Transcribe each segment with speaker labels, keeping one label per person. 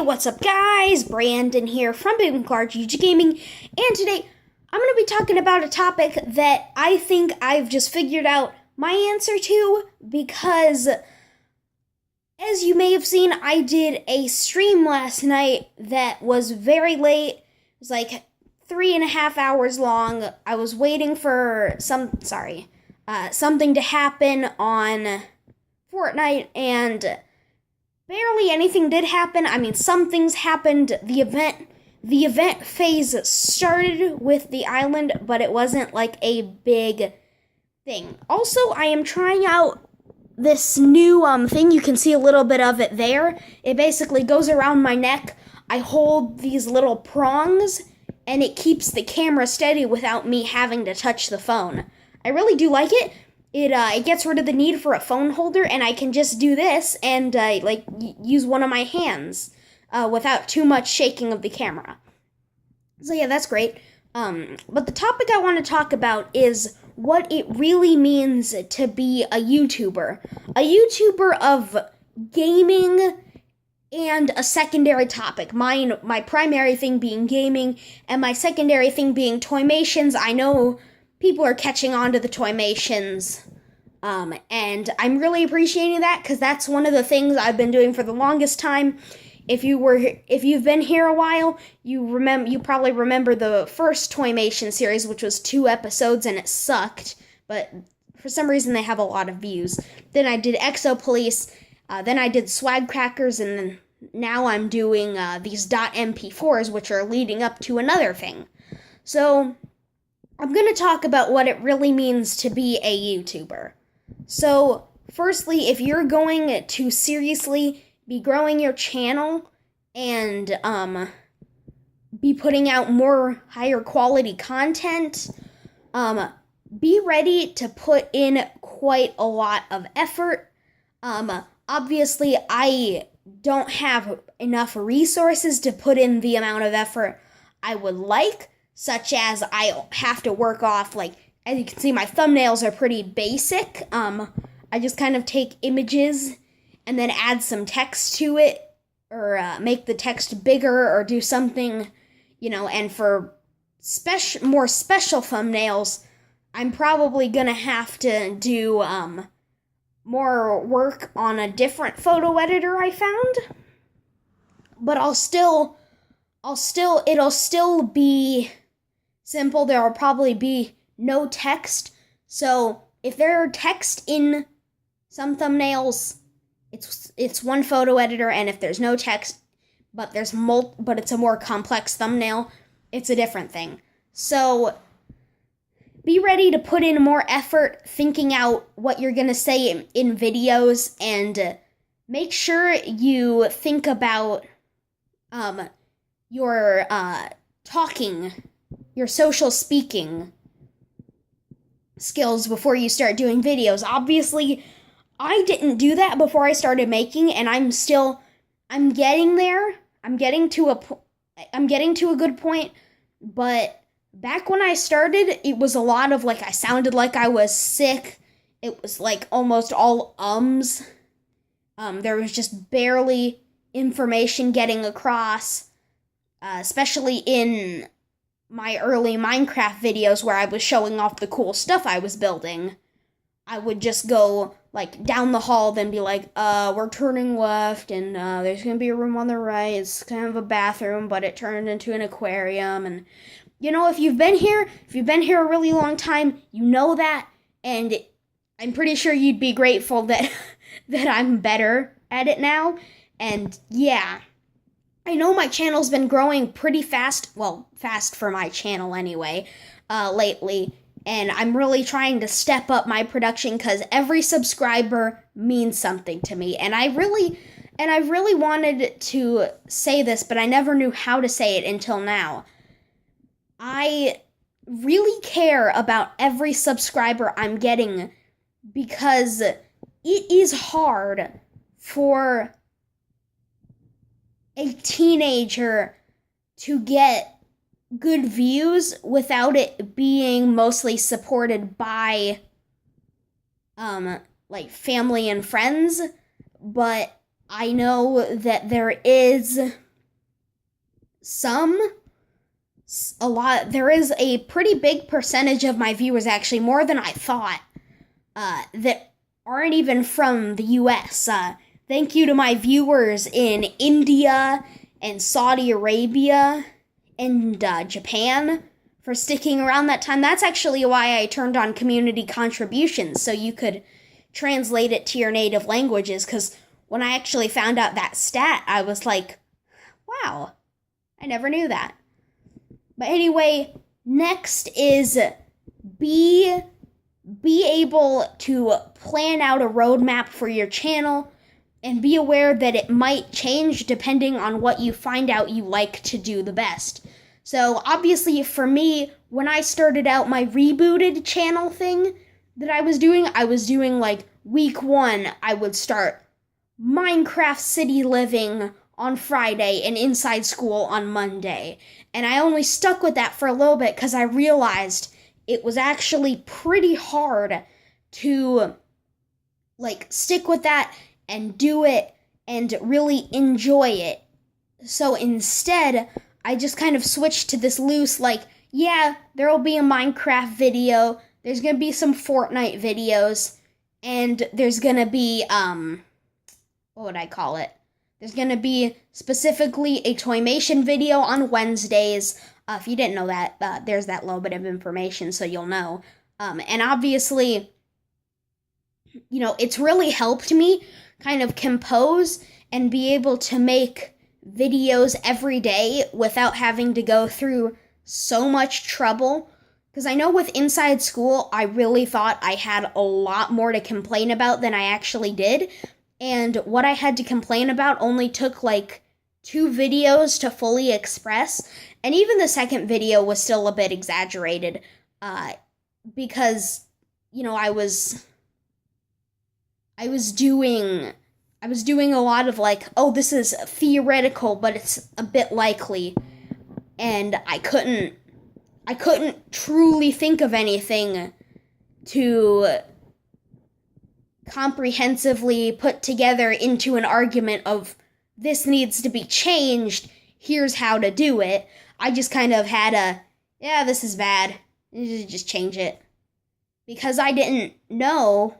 Speaker 1: What's up guys? Brandon here from Big Large YouTube Gaming, and today I'm going to be talking about a topic that I think I've just figured out my answer to, because as you may have seen, I did a stream last night that was very late. It was like 3.5 hours long. I was waiting for something to happen on Fortnite, and barely anything did happen. I mean, some things happened. The event phase started with the island, but it wasn't like a big thing. Also, I am trying out this new thing. You can see a little bit of it there. It basically goes around my neck. I hold these little prongs, and it keeps the camera steady without me having to touch the phone. I really do like it. It gets rid of the need for a phone holder, and I can just do this and use one of my hands without too much shaking of the camera. So yeah, that's great. But the topic I want to talk about is what it really means to be a YouTuber. A YouTuber of gaming and a secondary topic. My primary thing being gaming, and my secondary thing being Toymations. I know people are catching on to the Toymations, and I'm really appreciating that, because that's one of the things I've been doing for the longest time. If you've been here a while, you probably remember the first Toymation series, which was 2 episodes, and it sucked, but for some reason they have a lot of views. Then I did Exo Police, then I did Swag Crackers, and then now I'm doing these .mp4s, which are leading up to another thing. So I'm going to talk about what it really means to be a YouTuber. So, firstly, if you're going to seriously be growing your channel and be putting out more higher quality content, be ready to put in quite a lot of effort. Obviously, I don't have enough resources to put in the amount of effort I would like, such as I have to work off, as you can see, my thumbnails are pretty basic. I just kind of take images and then add some text to it, or make the text bigger, or do something, and for more special thumbnails, I'm probably gonna have to do more work on a different photo editor I found. But it'll still be simple. There will probably be no text. So if there are text in some thumbnails, it's one photo editor, and if there's no text, but it's a more complex thumbnail, it's a different thing. So be ready to put in more effort thinking out what you're gonna say in videos, and make sure you think about your talking, your social speaking skills before you start doing videos. Obviously, I didn't do that before I started making, and I'm getting there. I'm getting to a good point, but back when I started, it was a lot of I sounded like I was sick. It was almost all ums. There was just barely information getting across, especially in my early Minecraft videos where I was showing off the cool stuff I was building. I would just go down the hall, then be we're turning left, and there's gonna be a room on the right. It's kind of a bathroom, but it turned into an aquarium. And if you've been here a really long time, you know that, and I'm pretty sure you'd be grateful that that I'm better at it now. And yeah, I know my channel's been growing pretty fast, fast for my channel anyway, lately, and I'm really trying to step up my production, because every subscriber means something to me, and I really wanted to say this, but I never knew how to say it until now. I really care about every subscriber I'm getting, because it is hard for a teenager to get good views without it being mostly supported by family and friends. But I know that there is there is a pretty big percentage of my viewers, actually more than I thought, that aren't even from the US. Thank you to my viewers in India and Saudi Arabia and Japan for sticking around that time. That's actually why I turned on community contributions, so you could translate it to your native languages, because when I actually found out that stat, I was like, wow, I never knew that. But anyway, next is be able to plan out a roadmap for your channel and be aware that it might change depending on what you find out you like to do the best. So obviously for me, when I started out my rebooted channel thing that I was doing like week 1, I would start Minecraft City Living on Friday and Inside School on Monday. And I only stuck with that for a little bit because I realized it was actually pretty hard to stick with that and do it and really enjoy it. So instead, I just kind of switched to this loose, yeah, there'll be a Minecraft video, there's gonna be some Fortnite videos, and there's gonna be, what would I call it? There's gonna be specifically a Toymation video on Wednesdays. If you didn't know that, there's that little bit of information so you'll know. And obviously, it's really helped me kind of compose and be able to make videos every day without having to go through so much trouble. Because I know with Inside School, I really thought I had a lot more to complain about than I actually did. And what I had to complain about only took 2 videos to fully express. And even the second video was still a bit exaggerated. Because, I was doing a lot of oh, this is theoretical, but it's a bit likely. And I couldn't truly think of anything to comprehensively put together into an argument of this needs to be changed, here's how to do it. I just kind of had yeah, this is bad, just change it. Because I didn't know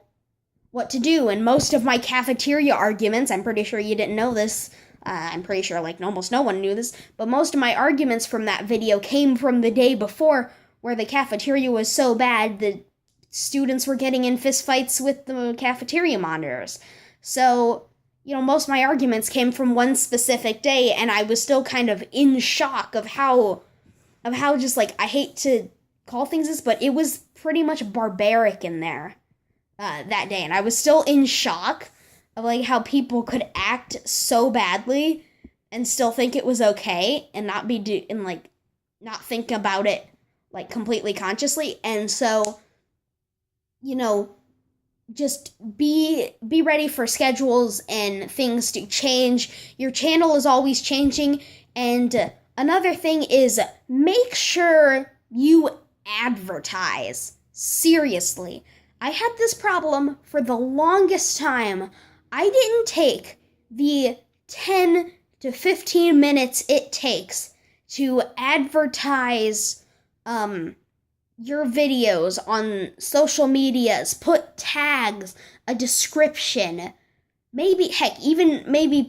Speaker 1: what to do, and most of my cafeteria arguments, I'm pretty sure you didn't know this, I'm pretty sure almost no one knew this, but most of my arguments from that video came from the day before, where the cafeteria was so bad that students were getting in fistfights with the cafeteria monitors. So, most of my arguments came from one specific day, and I was still kind of in shock of how just I hate to call things this, but it was pretty much barbaric in there that day, and I was still in shock of how people could act so badly and still think it was okay and not not think about it completely consciously. And so, just be ready for schedules and things to change. Your channel is always changing. And another thing is, make sure you advertise. Seriously. I had this problem for the longest time. I didn't take the 10 to 15 minutes it takes to advertise your videos on social medias, put tags, a description, maybe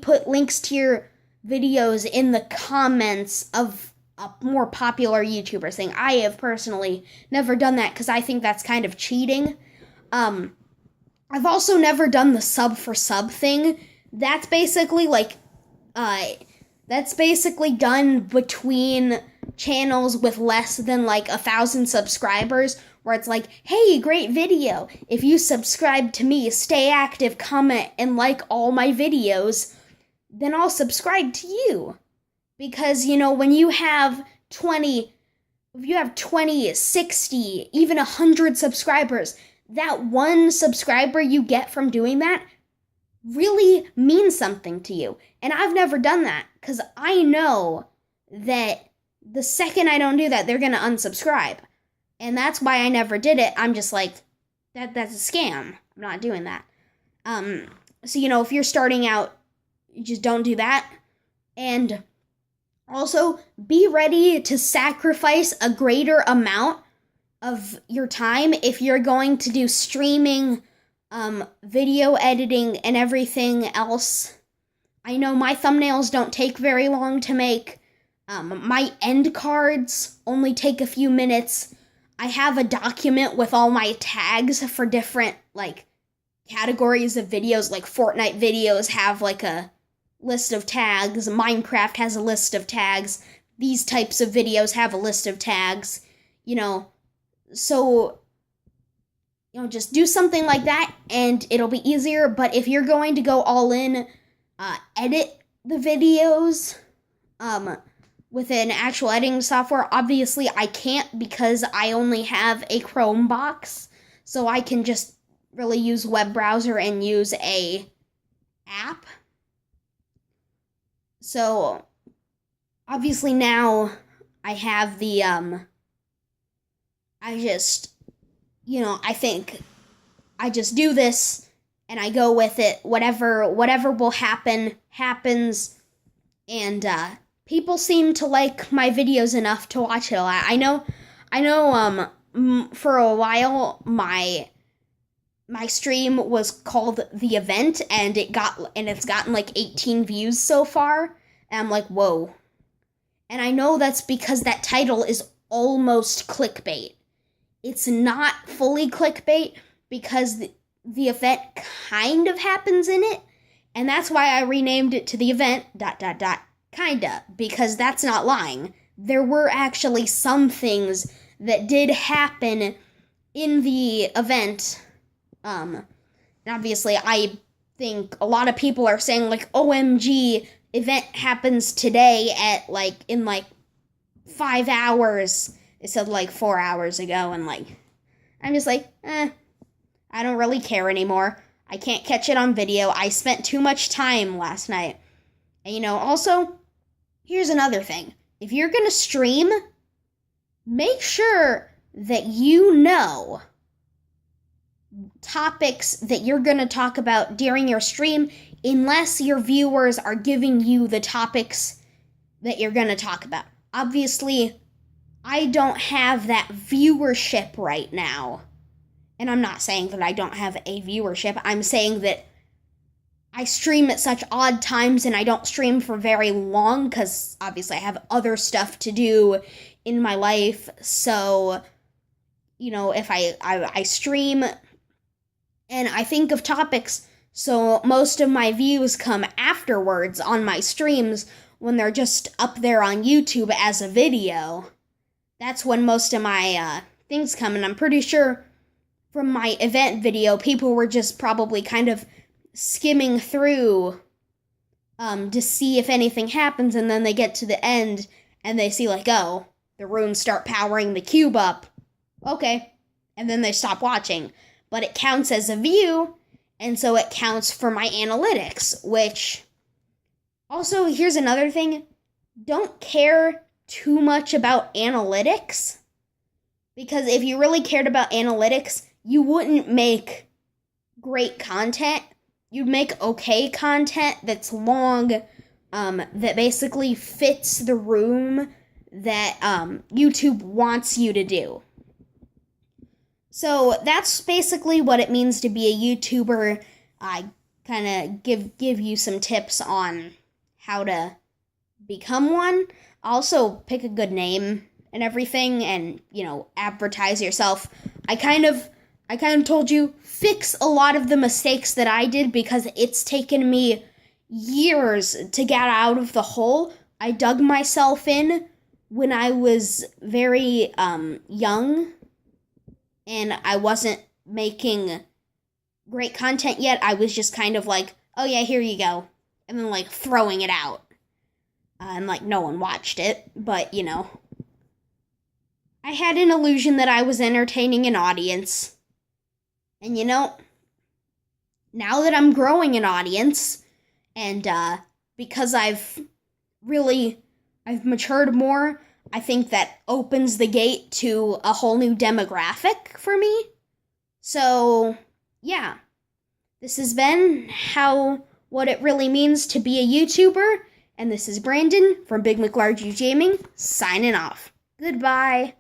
Speaker 1: put links to your videos in the comments of a more popular YouTuber thing. I have personally never done that because I think that's kind of cheating. I've also never done the sub for sub thing. That's basically done between channels with less than 1,000 subscribers, where it's hey, great video. If you subscribe to me, stay active, comment, and like all my videos, then I'll subscribe to you. Because, when you have 20, 60, even 100 subscribers, that one subscriber you get from doing that really means something to you. And I've never done that, because I know that the second I don't do that, they're going to unsubscribe. And that's why I never did it. I'm just that's a scam. I'm not doing that. So, if you're starting out, you just don't do that. And Also, be ready to sacrifice a greater amount of your time if you're going to do streaming, video editing, and everything else. I know my thumbnails don't take very long to make. My end cards only take a few minutes. I have a document with all my tags for different, categories of videos. Like Fortnite videos have, a list of tags. Minecraft has a list of tags. These types of videos have a list of tags. So, just do something like that and it'll be easier. But if you're going to go all in, edit the videos, with an actual editing software. Obviously, I can't because I only have a Chrome box, so I can just really use web browser and use a app. So, obviously now I have the, I think I just do this and I go with it. Whatever will happen, happens. And, people seem to like my videos enough to watch it a lot. I know, for a while, my stream was called The Event, and it's gotten 18 views so far. And I'm like, whoa. And I know that's because that title is almost clickbait. It's not fully clickbait because the event kind of happens in it, and that's why I renamed it to The Event, ... Kinda, because that's not lying. There were actually some things that did happen in the event. And obviously, I think a lot of people are saying, OMG, event happens today at, in 5 hours. It said, 4 hours ago, and, I'm just I don't really care anymore. I can't catch it on video. I spent too much time last night. And, also, here's another thing. If you're going to stream, make sure that you know topics that you're going to talk about during your stream, unless your viewers are giving you the topics that you're going to talk about. Obviously, I don't have that viewership right now. And I'm not saying that I don't have a viewership. I'm saying that I stream at such odd times and I don't stream for very long because obviously I have other stuff to do in my life. So, if I stream and I think of topics, so most of my views come afterwards on my streams when they're just up there on YouTube as a video. That's when most of my things come, and I'm pretty sure from my event video, people were just probably kind of skimming through to see if anything happens, and then they get to the end and they see the runes start powering the cube up. Okay. And then they stop watching. But it counts as a view, and so it counts for my analytics, which also, here's another thing. Don't care too much about analytics, because if you really cared about analytics, you wouldn't make great content. You'd make okay content that's long, that basically fits the room that YouTube wants you to do. So that's basically what it means to be a YouTuber. I kind of give you some tips on how to become one. Also, pick a good name and everything, and advertise yourself. I kind of told you, fix a lot of the mistakes that I did, because it's taken me years to get out of the hole I dug myself in when I was very young, and I wasn't making great content yet. I was just kind of oh yeah, here you go, and then throwing it out, and no one watched it, but I had an illusion that I was entertaining an audience. And now that I'm growing an audience, and because I've matured more, I think that opens the gate to a whole new demographic for me. So, yeah. This has been what it really means to be a YouTuber, And this is Brandon from Big McLarge Gaming, signing off. Goodbye.